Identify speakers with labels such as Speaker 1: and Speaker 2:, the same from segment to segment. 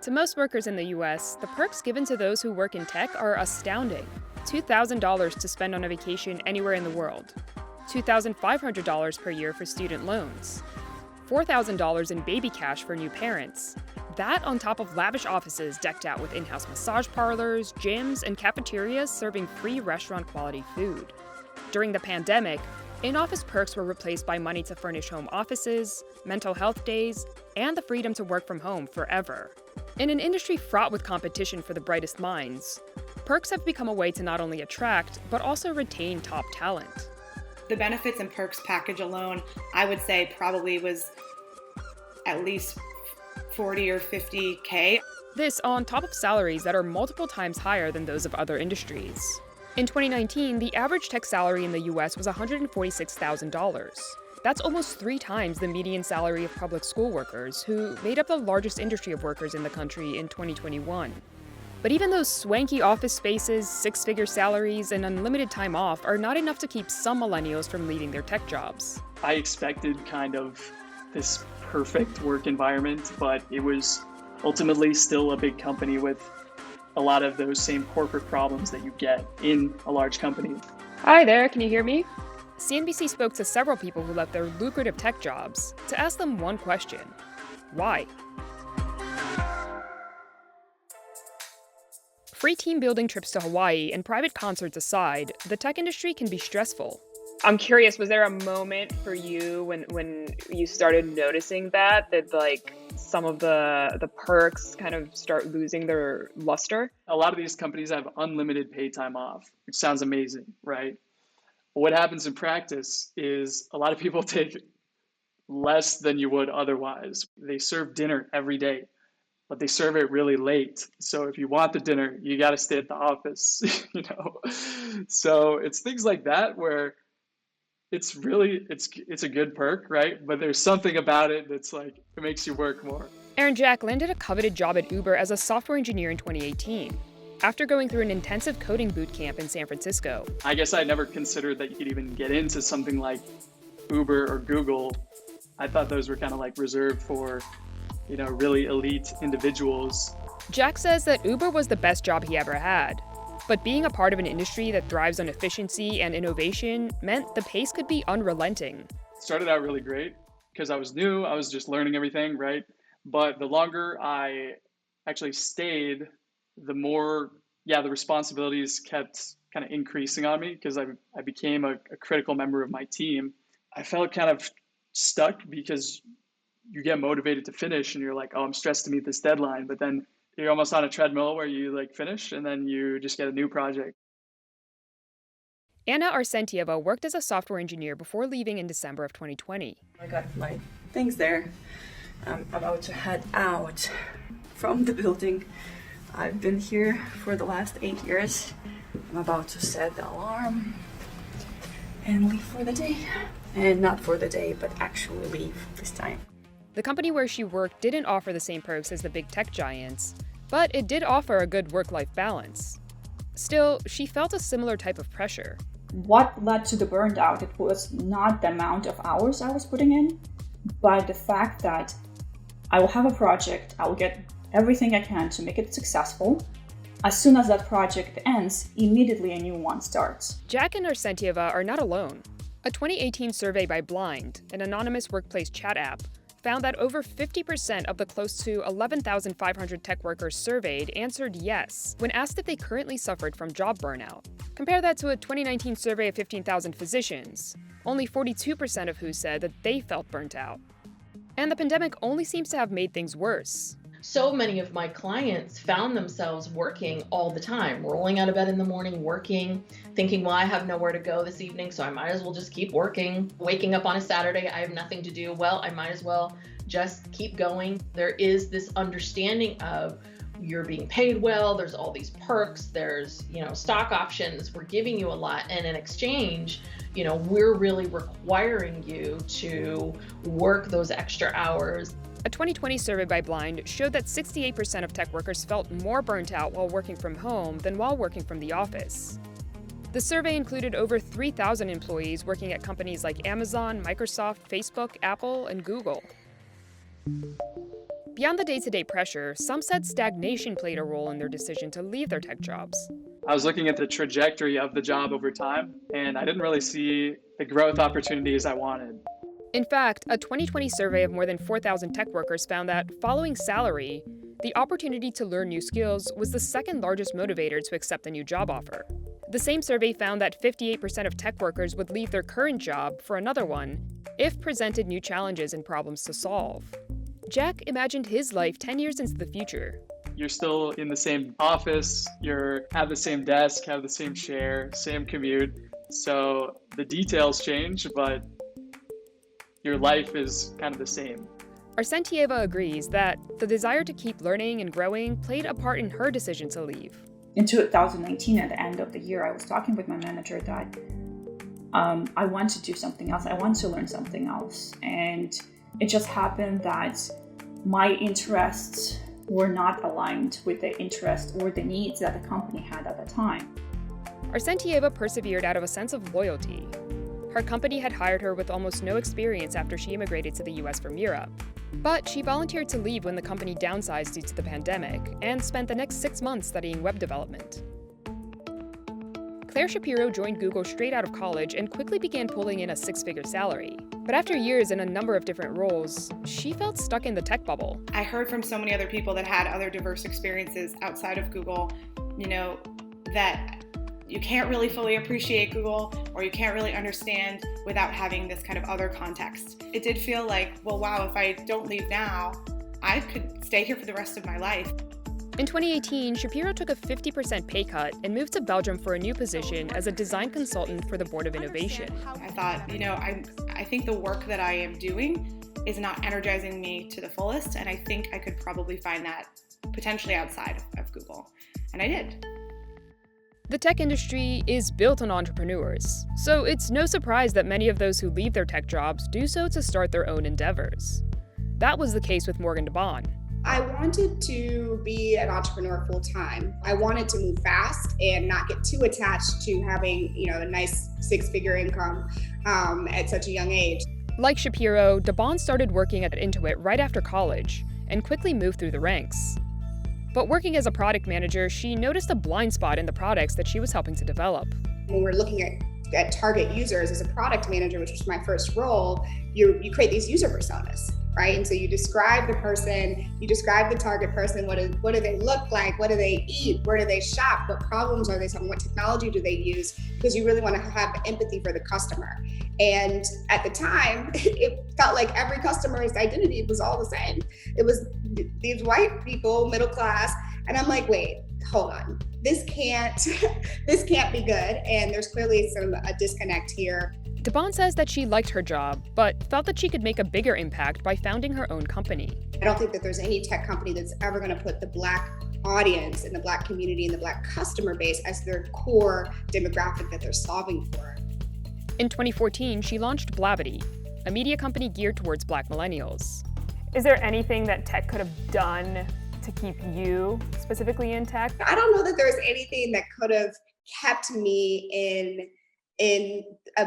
Speaker 1: To most workers in the US, the perks given to those who work in tech are astounding. $2,000 to spend on a vacation anywhere in the world, $2,500 per year for student loans, $4,000 in baby cash for new parents. That on top of lavish offices decked out with in-house massage parlors, gyms, and cafeterias serving free restaurant-quality food. During the pandemic, in-office perks were replaced by money to furnish home offices, mental health days, and the freedom to work from home forever. In an industry fraught with competition for the brightest minds, perks have become a way to not only attract, but also retain top talent.
Speaker 2: The benefits and perks package alone, I would say probably was at least 40 or 50K.
Speaker 1: This on top of salaries that are multiple times higher than those of other industries. In 2019, the average tech salary in the US was $146,000. That's almost 3 times the median salary of public school workers, who made up the largest industry of workers in the country in 2021. But even those swanky office spaces, 6-figure salaries, and unlimited time off are not enough to keep some millennials from leaving their tech jobs.
Speaker 3: I expected kind of this perfect work environment, but it was ultimately still a big company with a lot of those same corporate problems that you get in a large company.
Speaker 1: Hi there, can you hear me? CNBC spoke to several people who left their lucrative tech jobs to ask them one question: why? Free team building trips to Hawaii and private concerts aside, the tech industry can be stressful. I'm curious, was there a moment for you when you started noticing that like some of the perks kind of start losing their luster?
Speaker 3: A lot of these companies have unlimited paid time off, which sounds amazing, right? But what happens in practice is a lot of people take less than you would otherwise. They serve dinner every day, but they serve it really late. So if you want the dinner, you got to stay at the office, So it's things like that where it's a good perk, right? But there's something about it that's like, it makes you work more.
Speaker 1: Aaron Jack landed a coveted job at Uber as a software engineer in 2018, after going through an intensive coding boot camp in San Francisco.
Speaker 3: I guess I never considered that you could even get into something like Uber or Google. I thought those were kind of like reserved for, really elite individuals.
Speaker 1: Jack says that Uber was the best job he ever had. But being a part of an industry that thrives on efficiency and innovation meant the pace could be unrelenting.
Speaker 3: It started out really great because I was new, I was just learning everything, right? But the longer I actually stayed, the more, the responsibilities kept kind of increasing on me because I became a critical member of my team. I felt kind of stuck because you get motivated to finish and you're like, oh, I'm stressed to meet this deadline. But then you're almost on a treadmill where you finish and then you just get a new project.
Speaker 1: Anna Arsentieva worked as a software engineer before leaving in December of 2020.
Speaker 4: I got my things there. I'm about to head out from the building. I've been here for the last 8 years. I'm about to set the alarm and leave for the day. And not for the day, but actually leave this time.
Speaker 1: The company where she worked didn't offer the same perks as the big tech giants, but it did offer a good work-life balance. Still, she felt a similar type of pressure.
Speaker 5: What led to the burnout? It was not the amount of hours I was putting in, but the fact that I will have a project, I will get everything I can to make it successful. As soon as that project ends, immediately a new one starts.
Speaker 1: Jack and Arsentieva are not alone. A 2018 survey by Blind, an anonymous workplace chat app, found that over 50% of the close to 11,500 tech workers surveyed answered yes when asked if they currently suffered from job burnout. Compare that to a 2019 survey of 15,000 physicians, only 42% of who said that they felt burnt out. And the pandemic only seems to have made things worse.
Speaker 6: So many of my clients found themselves working all the time, rolling out of bed in the morning, working, thinking, well, I have nowhere to go this evening, so I might as well just keep working. Waking up on a Saturday, I have nothing to do. Well, I might as well just keep going. There is this understanding of you're being paid well, there's all these perks, there's, stock options, we're giving you a lot, and in exchange, we're really requiring you to work those extra hours.
Speaker 1: A 2020 survey by Blind showed that 68% of tech workers felt more burnt out while working from home than while working from the office. The survey included over 3,000 employees working at companies like Amazon, Microsoft, Facebook, Apple, and Google. Beyond the day-to-day pressure, some said stagnation played a role in their decision to leave their tech jobs.
Speaker 3: I was looking at the trajectory of the job over time, and I didn't really see the growth opportunities I wanted.
Speaker 1: In fact, a 2020 survey of more than 4,000 tech workers found that, following salary, the opportunity to learn new skills was the second largest motivator to accept a new job offer. The same survey found that 58% of tech workers would leave their current job for another one if presented new challenges and problems to solve. Jack imagined his life 10 years into the future.
Speaker 3: You're still in the same office, have the same desk, have the same chair, same commute. So the details change, but your life is kind of the same.
Speaker 1: Arsentieva agrees that the desire to keep learning and growing played a part in her decision to leave.
Speaker 5: In 2019, at the end of the year, I was talking with my manager that I want to do something else. I want to learn something else. And it just happened that my interests were not aligned with the interests or the needs that the company had at the time.
Speaker 1: Arsentieva persevered out of a sense of loyalty. Her company had hired her with almost no experience after she immigrated to the US from Europe. But she volunteered to leave when the company downsized due to the pandemic and spent the next 6 months studying web development. Claire Shapiro joined Google straight out of college and quickly began pulling in a six-figure salary. But after years in a number of different roles, she felt stuck in the tech bubble.
Speaker 2: I heard from so many other people that had other diverse experiences outside of Google, that you can't really fully appreciate Google or you can't really understand without having this kind of other context. It did feel like, well, wow, if I don't leave now, I could stay here for the rest of my life.
Speaker 1: In 2018, Shapiro took a 50% pay cut and moved to Belgium for a new position as a design consultant for the Board of Innovation.
Speaker 2: I thought, I think the work that I am doing is not energizing me to the fullest, and I think I could probably find that potentially outside of Google. And I did.
Speaker 1: The tech industry is built on entrepreneurs, so it's no surprise that many of those who leave their tech jobs do so to start their own endeavors. That was the case with Morgan DeBon.
Speaker 7: I wanted to be an entrepreneur full time. I wanted to move fast and not get too attached to having, a nice six-figure income at such a young age.
Speaker 1: Like Shapiro, DeBon started working at Intuit right after college and quickly moved through the ranks. But working as a product manager, she noticed a blind spot in the products that she was helping to develop.
Speaker 7: When we're looking at target users as a product manager, which was my first role, you create these user personas, right? And so you describe the person, you describe the target person, what do they look like, what do they eat, where do they shop, what problems are they solving, what technology do they use, because you really want to have empathy for the customer. And at the time, it felt like every customer's identity was all the same. It was these white people, middle class, and I'm like, wait, hold on, this can't be good. And there's clearly a disconnect here.
Speaker 1: DeBon says that she liked her job, but felt that she could make a bigger impact by founding her own company.
Speaker 7: I don't think that there's any tech company that's ever going to put the Black audience and the Black community and the Black customer base as their core demographic that they're solving for.
Speaker 1: In 2014, she launched Blavity, a media company geared towards Black millennials. Is there anything that tech could have done to keep you specifically in tech?
Speaker 7: I don't know that there's anything that could have kept me in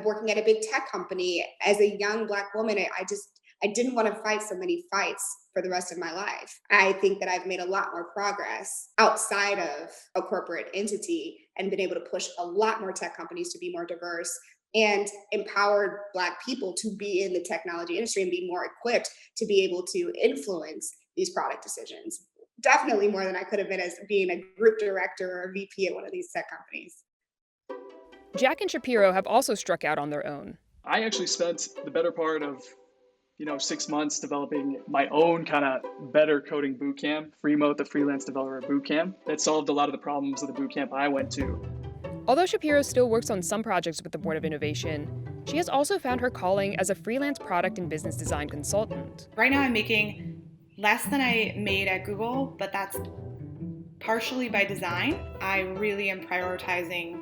Speaker 7: working at a big tech company. As a young Black woman, I didn't want to fight so many fights for the rest of my life. I think that I've made a lot more progress outside of a corporate entity and been able to push a lot more tech companies to be more diverse and empowered Black people to be in the technology industry and be more equipped to be able to influence these product decisions. Definitely more than I could have been as being a group director or a VP at one of these tech companies.
Speaker 1: Jack and Shapiro have also struck out on their own.
Speaker 3: I actually spent the better part of 6 months developing my own kind of better coding bootcamp, Freemote, the freelance developer bootcamp, that solved a lot of the problems of the bootcamp I went to.
Speaker 1: Although Shapiro still works on some projects with the Board of Innovation, she has also found her calling as a freelance product and business design consultant.
Speaker 2: Right now I'm making less than I made at Google, but that's partially by design. I really am prioritizing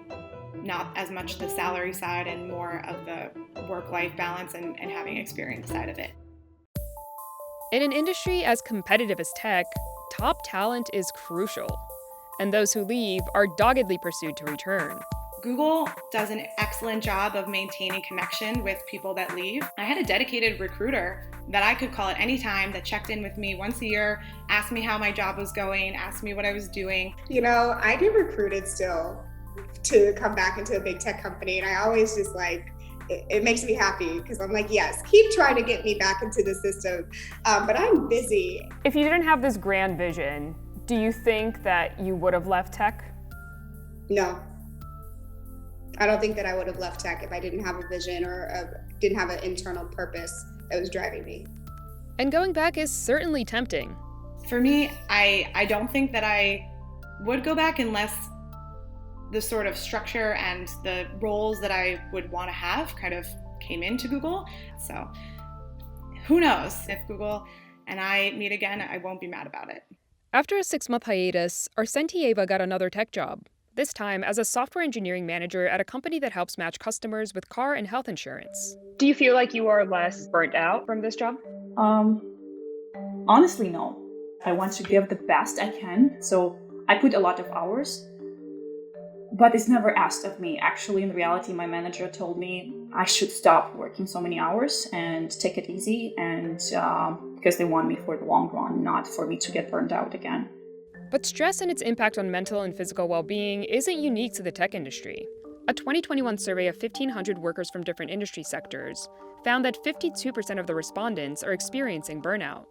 Speaker 2: not as much the salary side and more of the work-life balance and having experience side of it.
Speaker 1: In an industry as competitive as tech, top talent is crucial, and those who leave are doggedly pursued to return.
Speaker 2: Google does an excellent job of maintaining connection with people that leave. I had a dedicated recruiter that I could call at any time, that checked in with me once a year, asked me how my job was going, asked me what I was doing.
Speaker 7: You know, I get recruited still to come back into a big tech company, and I always just like, it makes me happy because I'm like, yes, keep trying to get me back into the system, but I'm busy.
Speaker 1: If you didn't have this grand vision, do you think that you would have left tech?
Speaker 7: No, I don't think that I would have left tech if I didn't have a vision or didn't have an internal purpose that was driving me.
Speaker 1: And going back is certainly tempting.
Speaker 2: For me, I don't think that I would go back unless the sort of structure and the roles that I would want to have kind of came into Google. So who knows? If Google and I meet again, I won't be mad about it.
Speaker 1: After a 6-month hiatus, Arsentieva got another tech job, this time as a software engineering manager at a company that helps match customers with car and health insurance. Do you feel like you are less burnt out from this job?
Speaker 5: Honestly, no. I want to give the best I can, so I put a lot of hours. But it's never asked of me. Actually, in reality, my manager told me I should stop working so many hours and take it easy, and because they want me for the long run, not for me to get burned out again.
Speaker 1: But stress and its impact on mental and physical well-being isn't unique to the tech industry. A 2021 survey of 1,500 workers from different industry sectors found that 52% of the respondents are experiencing burnout.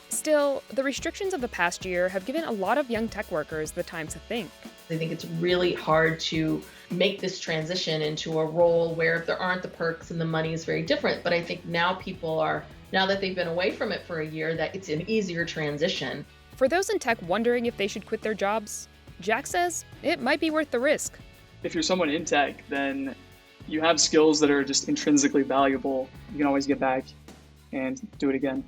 Speaker 1: Still, the restrictions of the past year have given a lot of young tech workers the time to think.
Speaker 6: I think it's really hard to make this transition into a role where if there aren't the perks and the money is very different. But I think now people are, now that they've been away from it for a year, that it's an easier transition.
Speaker 1: For those in tech wondering if they should quit their jobs, Jack says it might be worth the risk.
Speaker 3: If you're someone in tech, then you have skills that are just intrinsically valuable. You can always get back and do it again.